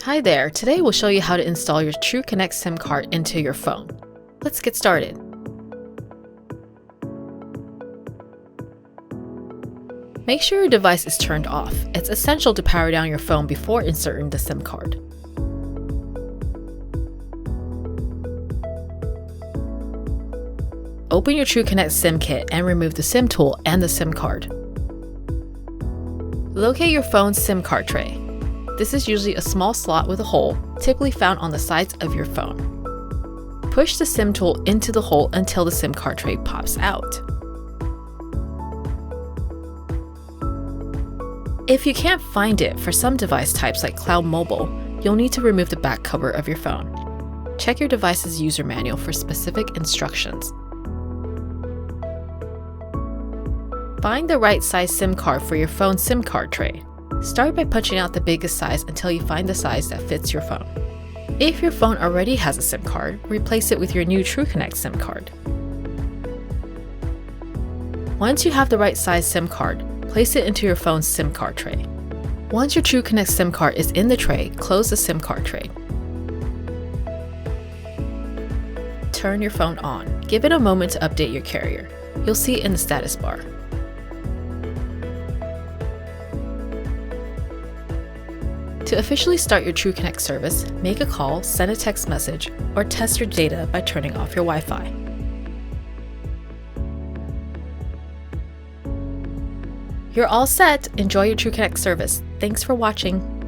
Hi there, today we'll show you how to install your TruConnect SIM card into your phone. Let's get started. Make sure your device is turned off. It's essential to power down your phone before inserting the SIM card. Open your TruConnect SIM kit and remove the SIM tool and the SIM card. Locate your phone's SIM card tray. This is usually a small slot with a hole, typically found on the sides of your phone. Push the SIM tool into the hole until the SIM card tray pops out. If you can't find it for some device types like Cloud Mobile, you'll need to remove the back cover of your phone. Check your device's user manual for specific instructions. Find the right size SIM card for your phone's SIM card tray. Start by punching out the biggest size until you find the size that fits your phone. If your phone already has a SIM card, replace it with your new TruConnect SIM card. Once you have the right size SIM card, place it into your phone's SIM card tray. Once your TruConnect SIM card is in the tray, close the SIM card tray. Turn your phone on. Give it a moment to update your carrier. You'll see it in the status bar. To officially start your TruConnect service, make a call, send a text message, or test your data by turning off your Wi-Fi. You're all set! Enjoy your TruConnect service. Thanks for watching.